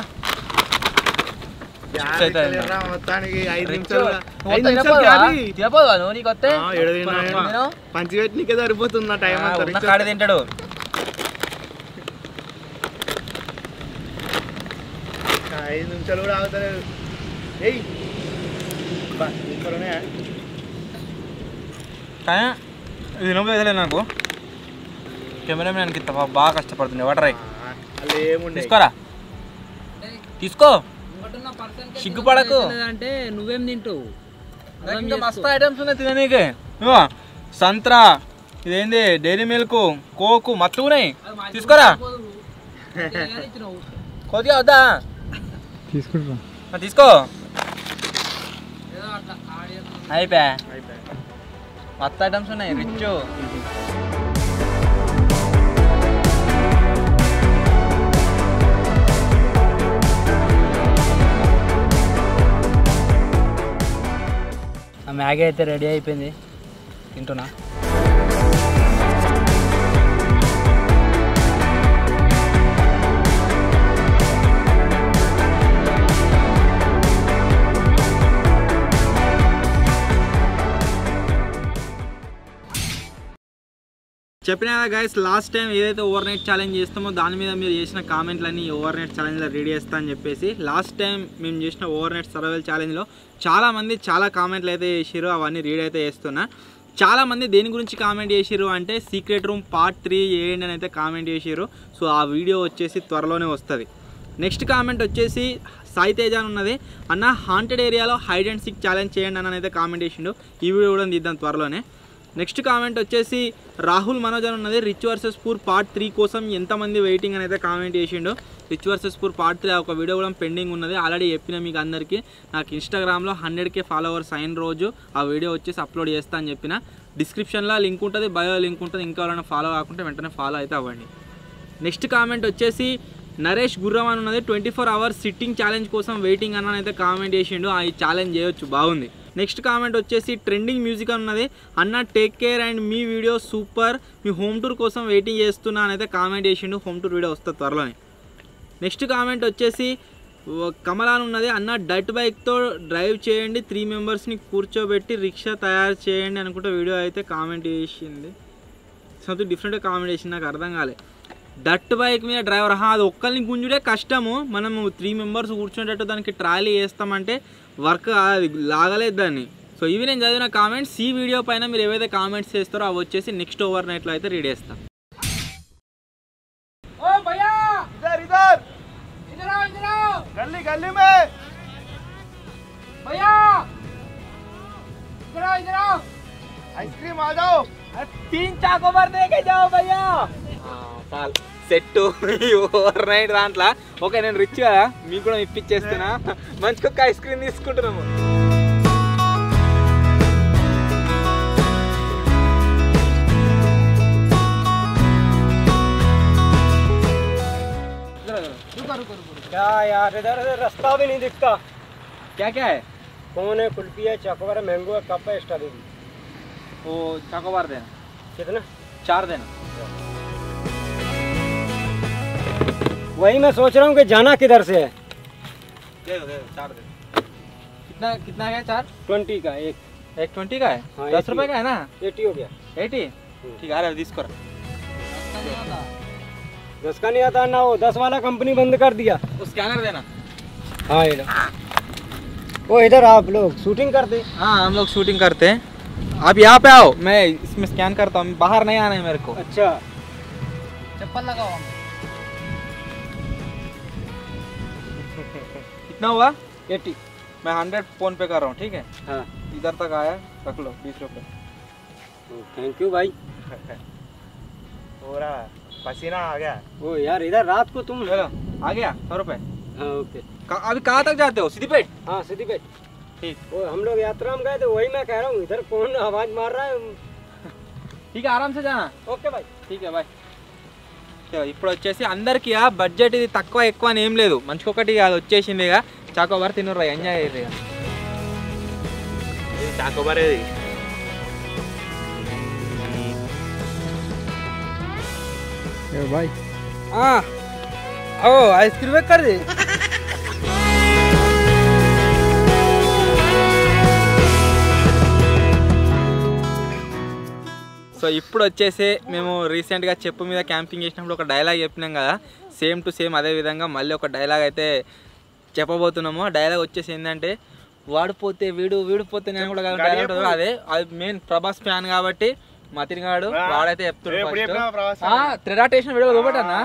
పంచిపెట్టికే సరిపోతుంది నా టైం అంతా. కాడ తింటాడు. ఐదు నిమిషాలు కూడా ఆగుతలేదు. ఇది తినలేదు నాకు. కెమెరామెన్కి బాగా కష్టపడుతుంది. వాటర్ తీసుకోరా, తీసుకో, సిగ్గుపడకు. అంటే నువ్వేం తింటావు? ఇంకా మస్తు ఐటమ్స్ ఉన్నాయి తిననీకే. సంత్రా, ఇదేంది డైరీ మిల్క్, కోకు మత్తు ఉన్నాయి, తీసుకోరా. కొద్దిగా వద్దా? తీసుకో. అయిపోయా, మస్తు ఐటమ్స్ ఉన్నాయి. రిచ్ మ్యాగీ అయితే రెడీ అయిపోయింది, తింటున్నా. చెప్పినా గైస్, లాస్ట్ టైం ఏదైతే ఓవర్ నైట్ ఛాలెంజ్ చేస్తామో దాని మీద మీరు చేసిన కామెంట్లన్నీ ఓవర్ నైట్ ఛాలెంజ్లో రెడీ చేస్తా అని చెప్పేసి, లాస్ట్ టైం మేము చేసిన ఓవర్ నైట్ సర్వైవల్ ఛాలెంజ్లో చాలామంది చాలా కామెంట్లు అయితే చేసిర్రు, అవన్నీ రీడ్ అయితే చేస్తున్నా. చాలామంది దేని గురించి కామెంట్ చేసిర్రు అంటే సీక్రెట్ రూమ్ పార్ట్ 3 చేయండి అని అయితే కామెంట్ చేసిర్రు. సో ఆ వీడియో వచ్చేసి త్వరలోనే వస్తుంది. నెక్స్ట్ కామెంట్ వచ్చేసి సాయి తేజ అని ఉన్నది, అన్న హాంటెడ్ ఏరియాలో హైడ్ అండ్ సీక్ ఛాలెంజ్ చేయండి అని అయితే కామెంట్ చేసిండు. ఈ వీడియో కూడా తీద్దాం త్వరలోనే. నెక్స్ట్ కామెంట్ వచ్చేసి రాహుల్ మనోజ్ అని ఉన్నది, రిచ్ వర్సెస్ పూర్ పార్ట్ 3 కోసం ఎంతమంది వెయిటింగ్ అని అయితే కామెంట్ చేసిండు. రిచ్ వర్సెస్ పూర్ పార్ట్ 3 ఒక వీడియో కూడా పెండింగ్ ఉన్నది. ఆల్రెడీ చెప్పిన మీకు అందరికీ, నాకు ఇన్స్టాగ్రామ్లో 100K ఫాలోవర్స్ అయిన రోజు ఆ వీడియో వచ్చేసి అప్లోడ్ చేస్తా అని చెప్పిన. డిస్క్రిప్షన్లో లింక్ ఉంటుంది, బయో లింక్ ఉంటుంది. ఇంకా ఎవరైనా ఫాలో కాకుంటే వెంటనే ఫాలో అయితే అవ్వండి. నెక్స్ట్ కామెంట్ వచ్చేసి నరేష్ గుర్రం అని ఉన్నది, 24 అవర్స్ సిట్టింగ్ ఛాలెంజ్ కోసం వెయిటింగ్ అని అయితే కామెంట్ చేసిండు. ఈ ఛాలెంజ్ చేయొచ్చు, బాగుంది. నెక్స్ట్ కామెంట్ వచ్చేసి ట్రెండింగ్ మ్యూజిక్ అని ఉన్నది, అన్న take care and me video super, me home tour కోసం వెయిటింగ్ చేస్తున్నా అని అయితే కామెంట్ చేసిండు. హోమ్ టూర్ వీడియో వస్తుంది త్వరలోనే. నెక్స్ట్ కామెంట్ వచ్చేసి కమలాన్ ఉన్నది, అన్న డట్ బైక్తో డ్రైవ్ చేయండి, 3 మెంబర్స్ని కూర్చోబెట్టి రిక్షా తయారు చేయండి అనుకుంటే వీడియో అయితే కామెంట్ చేసింది. సంథింగ్ డిఫరెంట్గా కామెంట్ చేసింది, నాకు అర్థం కాలే. డట్ బైక్ మీద డ్రైవర్, అది ఒక్కరిని గుంజుడే కష్టము, మనము 3 మెంబర్స్ కూర్చునేటట్టు దానికి ట్రాలీ వేస్తామంటే వర్క్ అది లాగలేదు దాన్ని. సో ఇవి నేను చదివిన కామెంట్స్. ఈ వీడియో పైన మీరు ఏవైతే కామెంట్స్ చేస్తారో అవి వచ్చేసి నెక్స్ట్ ఓవర్ నైట్లో అయితే రీడ్ చేస్తాం. ఐస్క్రీమ్ ఆ జాओ, 3 చాకోబార్ దేకే జాओ భయ్యా. సెట్ ఓవర్ నైట్ దాంట్లో. ఓకే, నేను రిచ్ కదా, మీకు కూడా ఇప్పించేస్తున్నా. మంచిగా ఒక ఐస్ క్రీమ్ తీసుకుంటున్నాము. क्या यार, इधर रास्ता भी नहीं दिखता. क्या क्या है? कौन है? कुल्फी है, चॉकोबार है, मैंगो है, कप है, स्ट्रॉबेरी. वो चाकोबार देना. कितना? 4 देना. वही मैं सोच रहा हूँ कि जाना किधर से है। दे दो 4 दे। कितना कितना है 4? 20 का एक। 120 का है? हाँ, 10 रुपए का है ना? 80 हो गया। 80? ठीक है, अरे తీసుకోరా 10 का नहीं आता ना, वो 10 वाला कंपनी बंद कर दिया। वो स्कैनर देना। हाँ इधर, वो इधर आप लोग शूटिंग करते। हाँ हम लोग शूटिंग करते हैं। आप यहाँ पे आओ, मैं इसमें स्कैन करता हूँ, बाहर नहीं आना है मेरे को। अच्छा चप्पल लगाओ। कितना हुआ? 80। मैं 100 फोन पे कर रहा हूँ, ठीक है? हाँ इधर तक आया, रख लो 20 रुपए। थैंक यू भाई। पूरा पसीना आ गया। वो यार इधर रात को तुम। चलो आ गया 100 रुपए। हाँ ओके। अभी कहाँ तक जाते हो? सिद्धिपेट? हाँ सिद्धिपेट। ठीक, वो हम लोग यात्रा में गए थे, वही मैं कह रहा हूँ, इधर कौन आवाज मार रहा है। ठीक है, आराम से जाना। Okay bye. ठीक है బాయ్. ఇప్పుడు వచ్చేసి అందరికి బడ్జెట్ ఇది తక్కువ ఎక్కువ అని ఏం లేదు, మంచికొకటి అది వచ్చేసింది ఇక చాకోబార్ తినుర్రా, ఎంజాయ్ అయ్యారు ఇక. ఇది చాకోబార్ ఇది. भाई हाँ ओ आइसक्रीम कर दे. సో ఇప్పుడు వచ్చేసి మేము రీసెంట్గా చెప్పు మీద క్యాంపింగ్ చేసినప్పుడు ఒక డైలాగ్ చెప్పినాం కదా, సేమ్ టు సేమ్ అదే విధంగా మళ్ళీ ఒక డైలాగ్ అయితే చెప్పబోతున్నాము. ఆ డైలాగ్ వచ్చేసి ఏంటంటే, వాడిపోతే వీడు, వీడిపోతే నేను కూడా డైలాగ్ ఉంటుంది అదే. అది మెయిన్ ప్రభాస్ ఫ్యాన్ కాబట్టి మతిన్ గాడు వాడైతే చెప్తుండే. త్రిరాటేషన్ వీడియో చూపెట్టన్నా.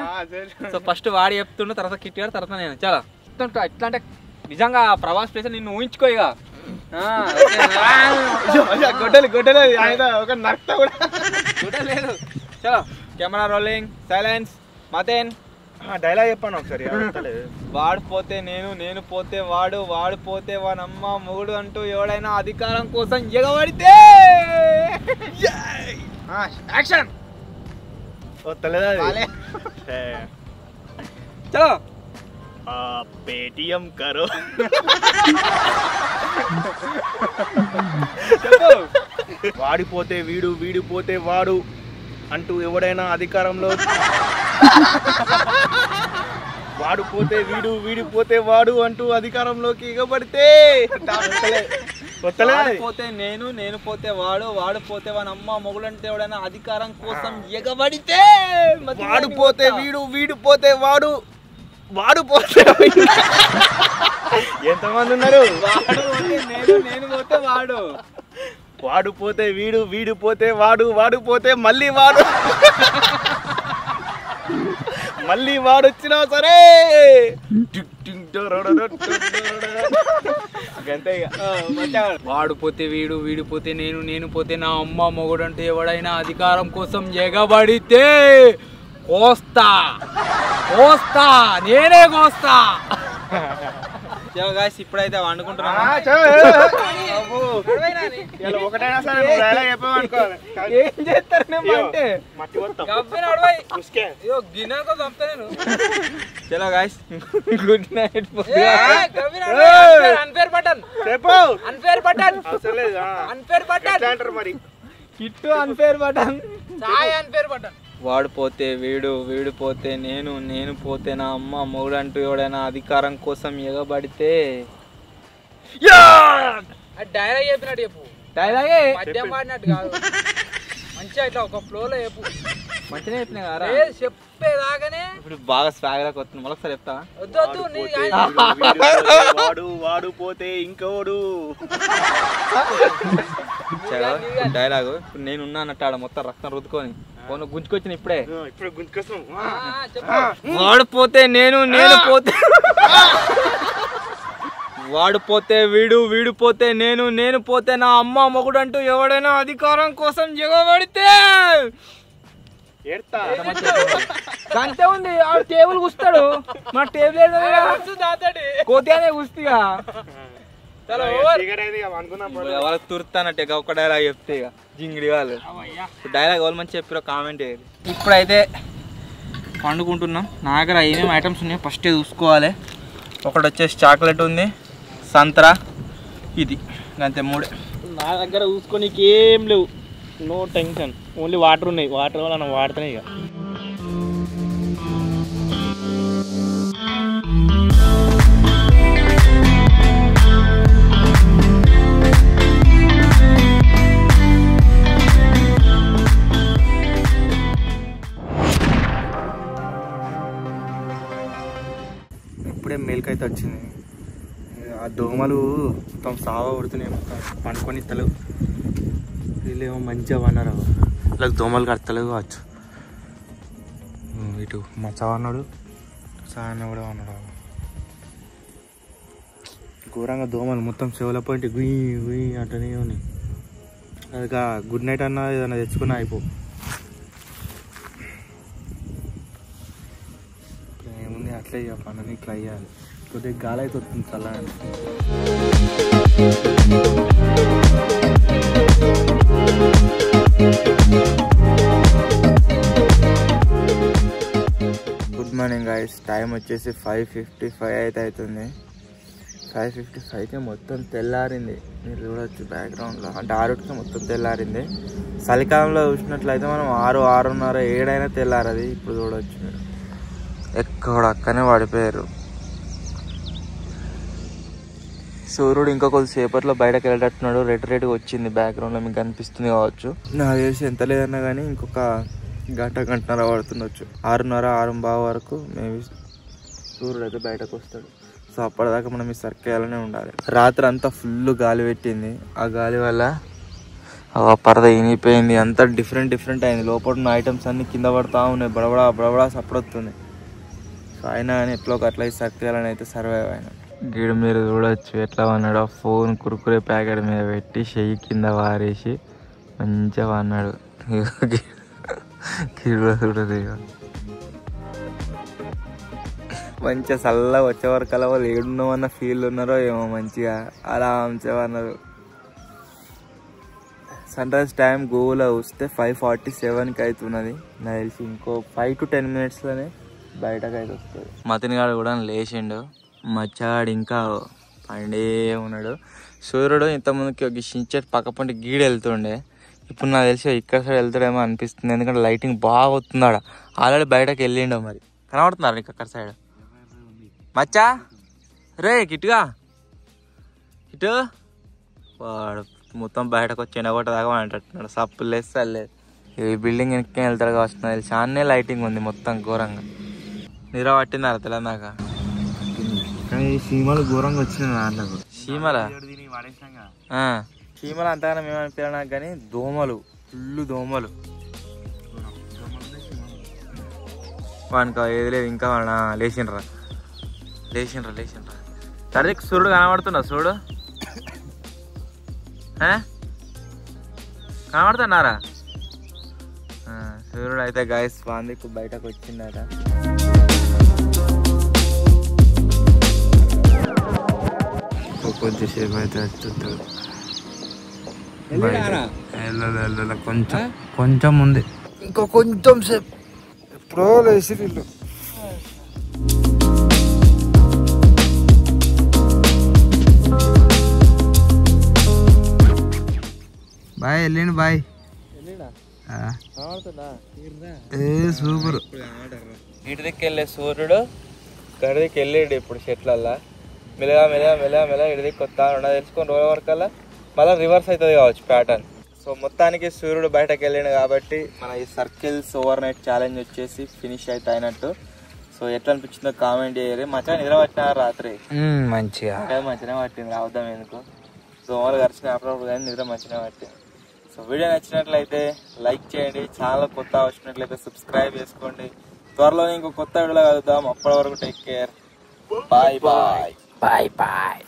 సో ఫస్ట్ వాడు చెప్తుండే, తర్వాత కిట్ గాడు, తర్వాత నేను. చాలా ఇట్లా అంటే నిజంగా ప్రభాస్ ప్లేస్ నిన్ను ఊహించుకో ఇక. గొడ్డలు గొడ్డలు ఒక నర్త కూడా లేదు. చలో కెమెరా రోలింగ్, సైలెన్స్. మతేన్ డైలాగ్ చెప్పాను ఒకసారి. వాడు పోతే నేను, నేను పోతే వాడు, వాడు పోతే వానమ్మ మొగుడు అంటూ ఎవడైనా అధికారం కోసం ఎగబడితే యాక్షన్ వస్తలేదా? చలో పేటిఎం కరో. వాడిపోతే వీడు, వీడిపోతే వాడు అంటూ ఎవడైనా అధికారంలో, వాడిపోతే వీడు, వీడిపోతే వాడు అంటూ అధికారంలోకి ఎగబడితే, పోతే నేను, నేను పోతే వాడు, వాడు పోతే వానమ్మ మొగుడు అంటే ఎవడైనా అధికారం కోసం ఎగబడితే, వాడిపోతే వీడు, వీడిపోతే వాడు, వాడిపోతే ఎంతమంది ఉన్నారు? వాడు పోతే నేను, నేను పోతే వాడు, వాడిపోతే వీడు, వీడిపోతే వాడు, వాడిపోతే మళ్ళీ వాడు, మళ్ళీ వాడు వచ్చినా సరే అంతే ఇక. వాడిపోతే వీడు, వీడిపోతే నేను, నేను పోతే నా అమ్మ మొగుడు అంటే ఎవడైనా అధికారం కోసం ఎగబడితే కోస్తా, కోస్తా, నేనే కోస్తా. ఇప్పుడైతే వండుకుంటున్నా. ఒకటైనా సరే డైలాగ్ చెప్పావు అనుకో, ఏం చేస్తారు అంటే మట్టి మొత్తం. చలో guys, good night. Unfair button చెప్పు. అన్ఫేర్ బటన్ అవసరం లేదు. అన్ఫేర్ బటన్ అంటారు మరి. Kittu unfair button. చాయ్ అన్ఫేర్ బటన్. వాడిపోతే వీడు, వీడిపోతే నేను, నేను పోతే నా అమ్మ మొగుడు అంటూ ఎవడైనా అధికారం కోసం ఎగబడితే. డైలాగ్ చెప్పినట్టు చెప్పు. డైలాగే పద్యం పాడినట్టు కాదు, మంచిగా ఇట్లా ఒక ఫ్లోలో చెప్పు. మంచిగా చెప్పినా కదా, చెప్పేదాకానే ఇప్పుడు బాగా స్వాగలకు వస్తుంది. మళ్ళొకసారి చెప్తా. వద్దు వాడు, వాడు పోతే ఇంకోడు. డైలాగు ఇప్పుడు నేను ఉన్నా అన్నట్టు ఆడ మొత్తం రక్తం రుద్దుకొని ఫోన్ గుంజుకొచ్చిన ఇప్పుడే. ఇప్పుడు గుంజుకొస్తాం. వాడు పోతే నేను, నేను పోతే వాడు పోతే వీడు, వీడు పోతే నేను, నేను పోతే నా అమ్మ మొగుడు అంటూ ఎవడైనా అధికారం కోసం ఎగబడితే. అంతే ఉంది. ఆ టేబుల్ కూస్తాడు, మా టేబుల్ కోతి అనే కుస్తీగా వాళ్ళకి తురుతానట్టే ఒక డైలాగ్ చెప్తే ఇక జింగిడి వాళ్ళు. డైలాగ్ వాళ్ళు మంచి చెప్పారో కామెంట్ చేయాలి. ఇప్పుడైతే వండుకుంటున్నాం. నా దగ్గర ఏమేమి ఐటమ్స్ ఉన్నాయో ఫస్ట్ చూసుకోవాలి. ఒకటి వచ్చేసి చాక్లెట్ ఉంది, సంతరా, ఇది అంతే 3. నా దగ్గర చూసుకోనికి ఏం లేవు, నో టెన్షన్. ఓన్లీ వాటర్ ఉన్నాయి. వాటర్ వల్ల మనం వాడుతున్నాయి ఇక. అయితే వచ్చింది. ఆ దోమలు మొత్తం సావ కొడుతున్నాయి, మొత్తం పండుకొని ఇస్తలేవు. వీళ్ళేమో మంచిగా వన్నారు, వాళ్ళకి దోమలు కడతలేవు కావచ్చు. ఇటు మచ్చ అన్నాడు, సాయన్న కూడా అన్నాడు. ఘోరంగా దోమలు మొత్తం చెవుల పోయింటి గుయ్యి గుయ్యి అంటనే ఉన్నాయి. అది గుడ్ నైట్ అన్నా ఏదన్నా తెచ్చుకున్నా అయిపో. ఏముంది అట్లే ఇక పనుని ట్రై చేయాలి. కొద్దిగా గాలి అయితే వస్తుంది చల్లగా. Good morning guys. టైం వచ్చేసి 5:55 అయితే అవుతుంది. 5:55కే మొత్తం తెల్లారింది. మీరు చూడవచ్చు బ్యాక్గ్రౌండ్లో, అంటే 6కి మొత్తం తెల్లారింది. చలికాలంలో చూసినట్లయితే మనం 6, 6:30, 7 అయినా తెల్లారది. ఇప్పుడు చూడవచ్చు మీరు ఎక్కడ అక్కనే పడిపోయారు. సూర్యుడు ఇంకా కొద్దిసేపట్లో బయటకు వెళ్ళేటట్టున్నాడు. రెడ్గా వచ్చింది, బ్యాక్గ్రౌండ్లో మీకు కనిపిస్తుంది కావచ్చు. నాకు తెలిసి ఎంత లేదన్నా కానీ ఇంకొక గంటన్నర పడుతుండొచ్చు. 6:30, 6:15 వరకు మేబీ సూర్యుడు అయితే బయటకు వస్తాడు. సో అప్పటిదాకా మనం ఈ సర్కేయాలనే ఉండాలి. రాత్రి అంతా ఫుల్ గాలి పెట్టింది. ఆ గాలి వల్ల పరద ఇనిపోయింది, అంతా డిఫరెంట్ అయింది. లోపల ఉన్న ఐటమ్స్ అన్ని కింద పడతా ఉన్నాయి, బడబడా సప్పుడొస్తుంది. సో అయినా కానీ ఎట్లా అట్లా ఈ సర్కేయాలని అయితే సర్వైవ్ అయినా. గీడు మీరు చూడవచ్చు ఎట్లా అన్నాడు. ఫోన్ కురుకురే ప్యాకెట్ మీద పెట్టి చెయ్యి కింద వారేసి మంచిగా అన్నాడు. గీడు చూడదు ఇక మంచిగా చల్లగా వచ్చే వరకు అలా వాళ్ళు ఏడున్నామన్న ఫీల్ ఉన్నారో ఏమో, మంచిగా అలా ఉంచేవన్నారు. సన్ రైజ్ టైం గోవాలో వస్తే 5:47కి అవుతున్నది. నాకు తెలిసి ఇంకో 5 to 10 minutesలోనే బయటకు అయితే వస్తుంది. మతినిగాడు కూడా లేచిండు, మచ్చగాడు ఇంకా పండే ఉన్నాడు. సూర్యుడు ఇంతకుముందుకి ఒక సించెట్ పక్క పంటి గీడు వెళ్తుండే, ఇప్పుడు నాకు తెలిసి ఇక్కడ సైడ్ వెళ్తాడేమో అనిపిస్తుంది. ఎందుకంటే లైటింగ్ బాగా వస్తుంది. ఆల్రెడీ బయటకు వెళ్ళిండో, మరి కనబడుతున్నారు నీకు అక్కడ సైడ్ మచ్చా. రే ఇటుగా ఇటు వాడు మొత్తం బయటకు వచ్చి ఎండగొట్టదాకా అంటున్నాడు. సప్పులు వేస్తే లేదు. ఈ బిల్డింగ్ వెనక్కి వెళ్తాడు కావచ్చు, తెలిసి చాలానే లైటింగ్ ఉంది మొత్తం ఘోరంగా. నిద్ర పట్టిందా తెలంగాణ కానీ సీమలు ఘోరంగా వచ్చినాయి దాంట్లో. చీమలు అంతగానే మేము అనిపించాలి నాకు, కానీ దోమలు ఫుల్ దోమలు. వానికి ఏది లేదు ఇంకా. వాళ్ళ లేచిండ్రా సరే సూర్యుడు కనబడుతున్నా, చూడు కనబడుతున్నారా సూర్యుడు అయితే. గాయస్ వాందికు బయటకు వచ్చిందట. కొద్దిసేపు అయితే వచ్చుతాడు. కొంచెం ఉంది, ఇంకో కొంచెం సేపు. ఎప్పుడో లేచి వీళ్ళు బాయ్ వెళ్ళండి. Bye super. ఇటు దిక్కు వెళ్ళే సూర్యుడు గడి దిక్కు వెళ్ళాడు ఇప్పుడు చెట్లల్లా. మెల్లగా ఇటు దిక్కు వస్తా ఉండదు, తెలుసుకొని రోజు వరకల్లా మళ్ళీ రివర్స్ అవుతుంది కావచ్చు ప్యాటర్న్. సో మొత్తానికి సూర్యుడు బయటకు వెళ్ళాడు కాబట్టి మన ఈ సర్కిల్స్ ఓవర్ నైట్ ఛాలెంజ్ వచ్చేసి ఫినిష్ అయితే అయినట్టు. సో ఎట్లా అనిపించిందో కామెంట్ చేయరు. మంచిగా నిద్ర పట్టినారు రాత్రి, మంచిగా పట్టింది. రావద్దాం ఎందుకు, దోమలు గరిచిన అప్పుడప్పుడు కానీ నిద్ర మంచిగా పట్టింది. సో వీడియో నచ్చినట్లయితే లైక్ చేయండి, ఛానల్ కొత్త వచ్చినట్లయితే సబ్స్క్రైబ్ చేసుకోండి. త్వరలో ఇంకో కొత్త వీడియోలో కలుద్దాం. అప్పటి వరకు టేక్ కేర్. బాయ్.